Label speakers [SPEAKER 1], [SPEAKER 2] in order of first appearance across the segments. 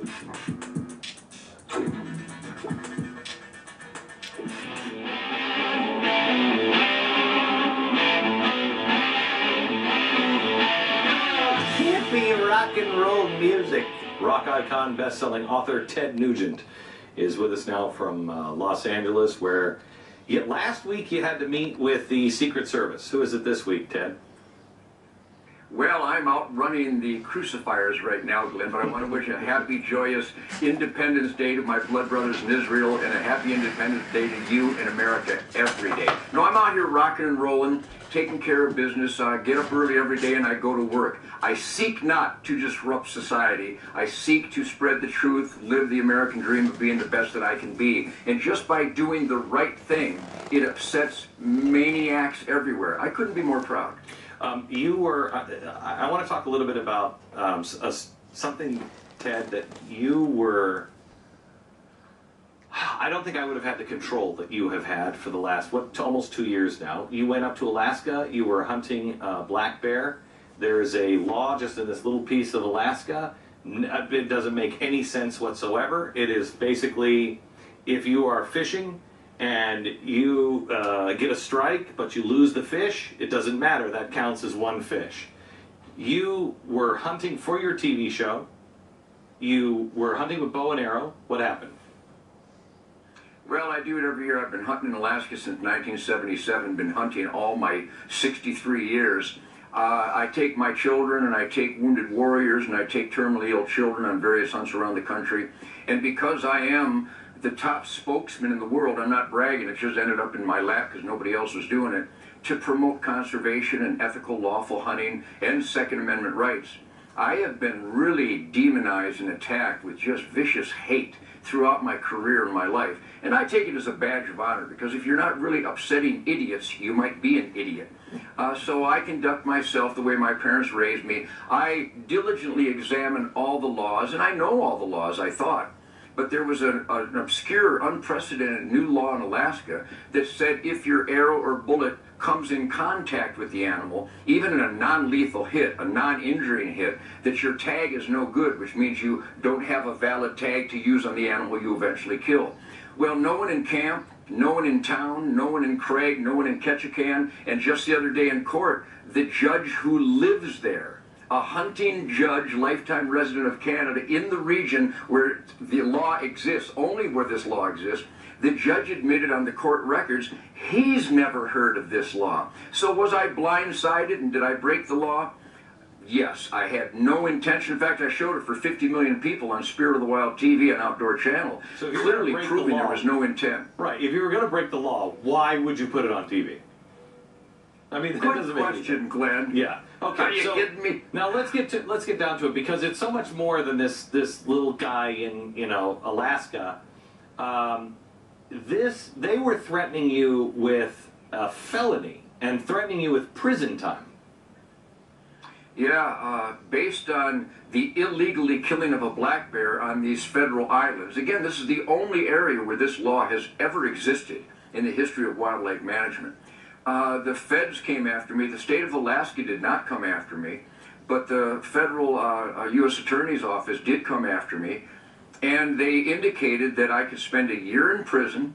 [SPEAKER 1] Can't be rock and roll music. Rock icon, best-selling author Ted Nugent is with us now from Los Angeles, where last week you had to meet with the Secret Service. Who is it this week, Ted?
[SPEAKER 2] Well, I'm out running the crucifiers right now, Glenn, but I want to wish a happy, joyous Independence Day to my blood brothers in Israel and a happy Independence Day to you in America every day. No, I'm out here rocking and rolling, taking care of business. I get up early every day and I go to work. I seek not to disrupt society. I seek to spread the truth, live the American dream of being the best that I can be. And just by doing the right thing, it upsets maniacs everywhere. I couldn't be more proud.
[SPEAKER 1] You were, I want to talk a little bit about something, Ted, that you were, I don't think I would have had the control that you have had for the last, almost 2 years now. You went up to Alaska, you were hunting black bear. There is a law just in this little piece of Alaska. It doesn't make any sense whatsoever. It is basically, if you are fishing and you get a strike, but you lose the fish, it doesn't matter. That counts as one fish. You were hunting for your TV show. You were hunting with bow and arrow. What happened?
[SPEAKER 2] Well, I do it every year. I've been hunting in Alaska since 1977, been hunting all my 63 years. I take my children and I take wounded warriors and I take terminally ill children on various hunts around the country. And because I am the top spokesman in the world, I'm not bragging, it just ended up in my lap because nobody else was doing it, to promote conservation and ethical, lawful hunting and Second Amendment rights. I have been really demonized and attacked with just vicious hate throughout my career and my life. And I take it as a badge of honor, because if you're not really upsetting idiots, you might be an idiot. So I conduct myself the way my parents raised me. I diligently examine all the laws, and I know all the laws, I thought. But there was an obscure, unprecedented new law in Alaska that said if your arrow or bullet comes in contact with the animal, even in a non-lethal hit, a non-injuring hit, that your tag is no good, which means you don't have a valid tag to use on the animal you eventually kill. Well, no one in camp, no one in town, no one in Craig, no one in Ketchikan, and just the other day in court, the judge who lives there, a hunting judge, lifetime resident of Canada, in the region where the law exists, only where this law exists, the judge admitted on the court records he's never heard of this law. So was I blindsided and did I break the law? Yes, I had no intention. In fact, I showed it for 50 million people on Spirit of the Wild TV and Outdoor Channel,
[SPEAKER 1] so
[SPEAKER 2] clearly proving there was no intent.
[SPEAKER 1] Right. If you were going to break the law, why would you put it on TV? I mean, that doesn't make any sense.
[SPEAKER 2] Glenn.
[SPEAKER 1] Yeah. Okay.
[SPEAKER 2] Are you kidding me?
[SPEAKER 1] Now let's get down to it, because it's so much more than this little guy in Alaska. They were threatening you with a felony and threatening you with prison time.
[SPEAKER 2] Yeah, based on the illegally killing of a black bear on these federal islands. Again, this is the only area where this law has ever existed in the history of wildlife management. The feds came after me. The state of Alaska did not come after me, but the federal U.S. Attorney's Office did come after me, and they indicated that I could spend a year in prison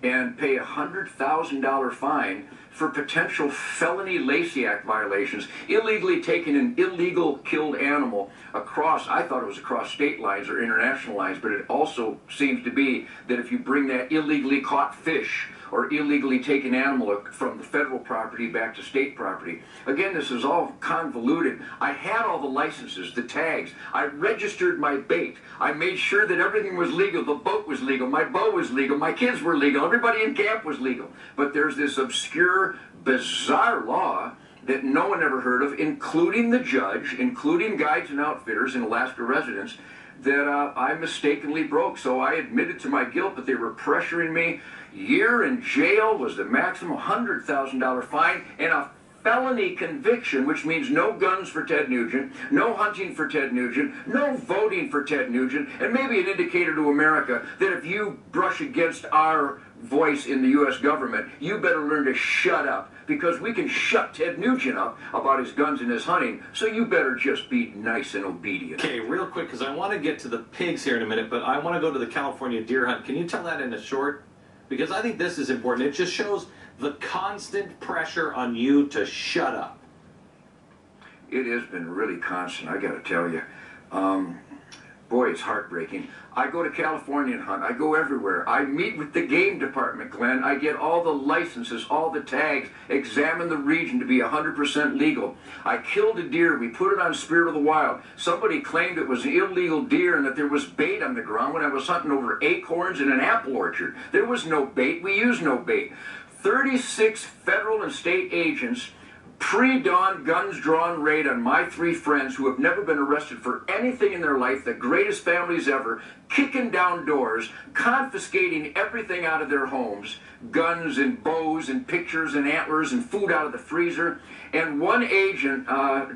[SPEAKER 2] and pay a $100,000 fine for potential felony Lacey Act violations, illegally taking an illegal killed animal across, I thought it was across state lines or international lines, but it also seems to be that if you bring that illegally caught fish or illegally taken animal from the federal property back to state property. Again, this is all convoluted. I had all the licenses, the tags. I registered my bait. I made sure that everything was legal. The boat was legal. My bow was legal. My kids were legal. Everybody in camp was legal. But there's this obscure, bizarre law that no one ever heard of, including the judge, including guides and outfitters and Alaska residents, that I mistakenly broke. So I admitted to my guilt, but they were pressuring me. Year in jail was the maximum, $100,000 fine, and a felony conviction, which means no guns for Ted Nugent, no hunting for Ted Nugent, no voting for Ted Nugent, and maybe an indicator to America that if you brush against our voice in the U.S. government, you better learn to shut up, because we can shut Ted Nugent up about his guns and his hunting, so you better just be nice and obedient.
[SPEAKER 1] Okay, real quick, because I want to get to the pigs here in a minute, but I want to go to the California deer hunt. Can you tell that in a short? Because I think this is important. It just shows the constant pressure on you to shut up.
[SPEAKER 2] It has been really constant, I gotta tell you. Boy, it's heartbreaking. I go to California and hunt. I go everywhere. I meet with the game department, Glenn. I get all the licenses, all the tags, examine the region to be 100% legal. I killed a deer. We put it on Spirit of the Wild. Somebody claimed it was an illegal deer and that there was bait on the ground when I was hunting over acorns in an apple orchard. There was no bait. We used no bait. 36 federal and state agents, pre-dawn, guns drawn raid on my 3 friends who have never been arrested for anything in their life, the greatest families ever, kicking down doors, confiscating everything out of their homes, guns and bows and pictures and antlers and food out of the freezer. And one agent,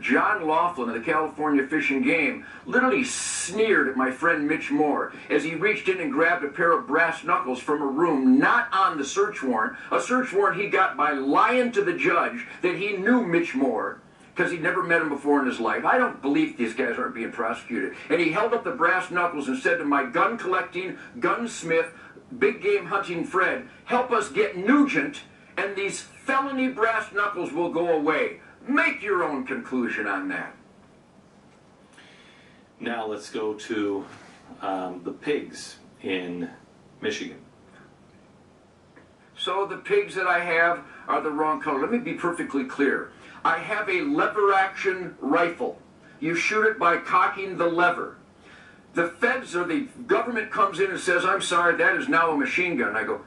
[SPEAKER 2] John Laughlin of the California Fish and Game, literally sneered at my friend Mitch Moore as he reached in and grabbed a pair of brass knuckles from a room not on the search warrant, a search warrant he got by lying to the judge that he knew Mitch Moore, because he'd never met him before in his life. I don't believe these guys aren't being prosecuted. And he held up the brass knuckles and said to my gun-collecting, gunsmith, big game hunting Fred, help us get Nugent, and these felony brass knuckles will go away. Make your own conclusion on that.
[SPEAKER 1] Now let's go to the pigs in Michigan.
[SPEAKER 2] So the pigs that I have are the wrong color. Let me be perfectly clear. I have a lever-action rifle. You shoot it by cocking the lever. The feds or the government comes in and says, I'm sorry, that is now a machine gun. I go,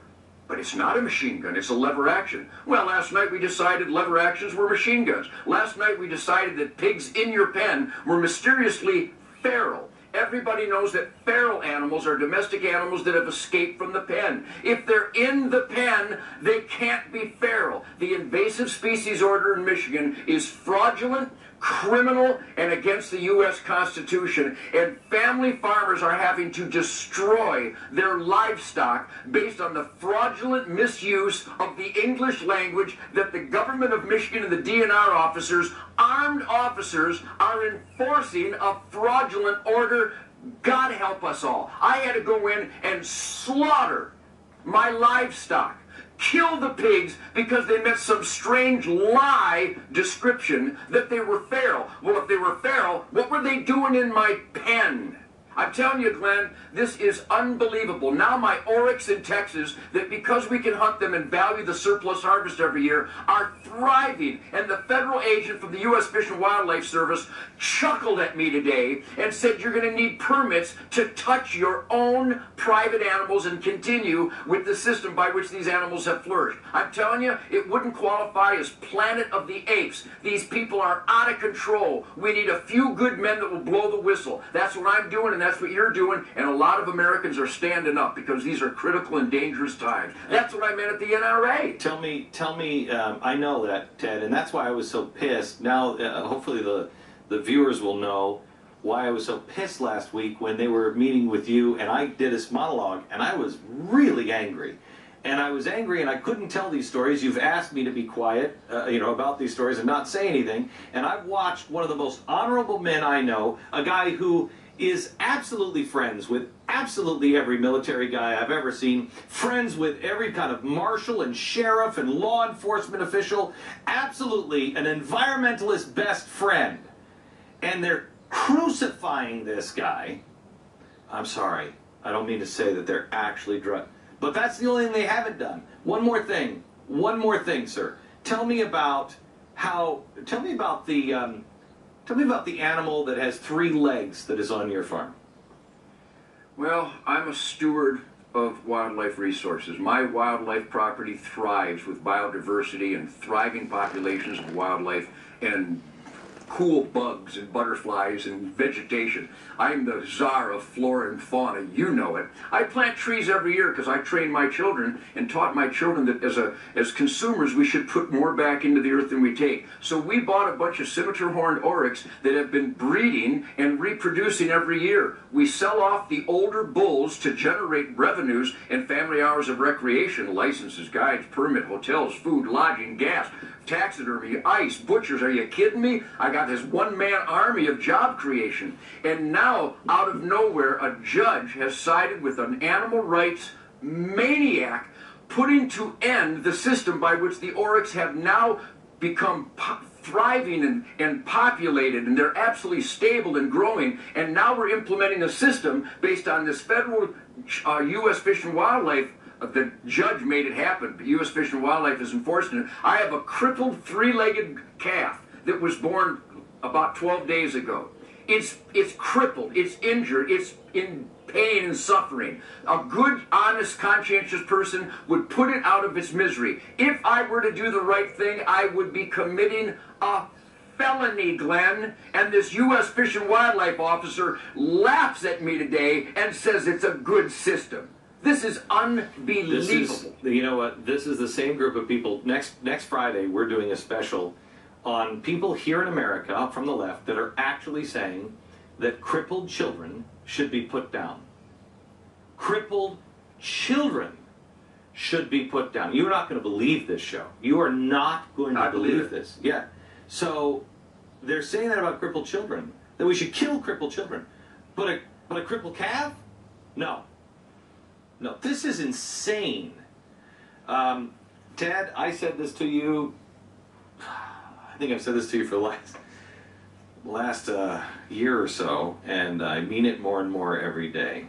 [SPEAKER 2] but it's not a machine gun, it's a lever action. Well, last night we decided lever actions were machine guns. Last night we decided that pigs in your pen were mysteriously feral. Everybody knows that feral animals are domestic animals that have escaped from the pen. If they're in the pen, they can't be feral. The invasive species order in Michigan is fraudulent, criminal, and against the U.S. Constitution. And family farmers are having to destroy their livestock based on the fraudulent misuse of the English language that the government of Michigan and the DNR officers, armed officers, are enforcing a fraudulent order. God help us all. I had to go in and slaughter my livestock, kill the pigs because they met some strange lie description that they were feral. Well, if they were feral, what were they doing in my pen? I'm telling you, Glenn, this is unbelievable. Now my oryx in Texas, that because we can hunt them and value the surplus harvest every year, are thriving. And the federal agent from the U.S. Fish and Wildlife Service chuckled at me today and said you're going to need permits to touch your own private animals and continue with the system by which these animals have flourished. I'm telling you, it wouldn't qualify as Planet of the Apes. These people are out of control. We need a few good men that will blow the whistle. That's what I'm doing, and that's what you're doing, and a lot of Americans are standing up because these are critical and dangerous times. That's what I meant at the NRA.
[SPEAKER 1] Tell me, I know that, Ted, and that's why I was so pissed. Now, hopefully the viewers will know why I was so pissed last week when they were meeting with you, and I did this monologue, and I was really angry. And I was angry, and I couldn't tell these stories. You've asked me to be quiet, about these stories and not say anything. And I've watched one of the most honorable men I know, a guy who is absolutely friends with absolutely every military guy I've ever seen, friends with every kind of marshal and sheriff and law enforcement official, absolutely an environmentalist best friend. And they're crucifying this guy. I'm sorry, I don't mean to say that they're actually but that's the only thing they haven't done. One more thing, sir. Tell me about the animal that has 3 legs that is on your farm.
[SPEAKER 2] Well, I'm a steward of wildlife resources. My wildlife property thrives with biodiversity and thriving populations of wildlife, and cool bugs and butterflies and vegetation. I'm the czar of flora and fauna. You know it. I plant trees every year because I train my children and taught my children that as consumers we should put more back into the earth than we take. So we bought a bunch of scimitar horned oryx that have been breeding and reproducing every year. We sell off the older bulls to generate revenues and family hours of recreation, licenses, guides, permit, hotels, food, lodging, gas, taxidermy, ice, butchers. Are you kidding me? I got this one-man army of job creation. And now, out of nowhere, a judge has sided with an animal rights maniac, putting to end the system by which the oryx have now become thriving and populated, and they're absolutely stable and growing. And now we're implementing a system based on this federal U.S. Fish and Wildlife. The judge made it happen, but U.S. Fish and Wildlife is enforcing it. I have a crippled three-legged calf that was born about 12 days ago. It's crippled, it's injured, it's in pain and suffering. A good, honest, conscientious person would put it out of its misery. If I were to do the right thing, I would be committing a felony, Glenn. And this U.S. Fish and Wildlife officer laughs at me today and says it's a good system. This is unbelievable.
[SPEAKER 1] You know what? This is the same group of people. Next Friday, we're doing a special on people here in America from the left that are actually saying that crippled children should be put down. Crippled children should be put down. You're not going to believe this show. You are not going to believe this. Yeah. So they're saying that about crippled children, that we should kill crippled children. But a crippled calf? No. No, this is insane. Ted, I said this to you, I think I've said this to you for the last year or so, and I mean it more and more every day.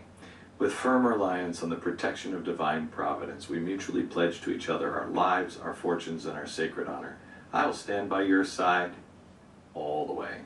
[SPEAKER 1] With firm reliance on the protection of divine providence, we mutually pledge to each other our lives, our fortunes, and our sacred honor. I will stand by your side all the way.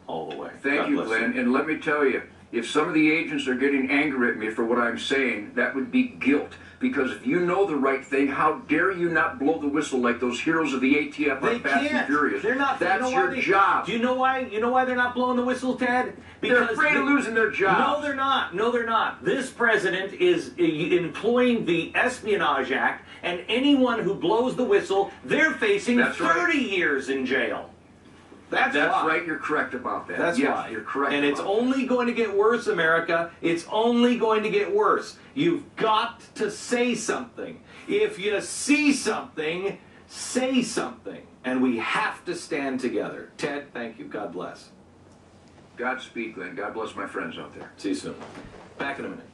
[SPEAKER 1] All the way.
[SPEAKER 2] Thank you, Glenn. And let me tell you, if some of the agents are getting angry at me for what I'm saying, that would be guilt. Because if you know the right thing, how dare you not blow the whistle like those heroes of the ATF on Fast and Furious?
[SPEAKER 1] They're not.
[SPEAKER 2] That's your job.
[SPEAKER 1] Do you know why? You know why they're not blowing the whistle, Ted?
[SPEAKER 2] Because they're afraid of losing their job.
[SPEAKER 1] No, they're not. No, they're not. This president is employing the Espionage Act, and anyone who blows the whistle, they're facing 30 years in jail. That's
[SPEAKER 2] right. You're correct about that.
[SPEAKER 1] That's why.
[SPEAKER 2] You're correct.
[SPEAKER 1] And it's only going to get worse, America. It's only going to get worse. You've got to say something. If you see something, say something. And we have to stand together. Ted, thank you. God bless.
[SPEAKER 2] Godspeed, Glenn. God bless my friends out there.
[SPEAKER 1] See you soon. Back in a minute.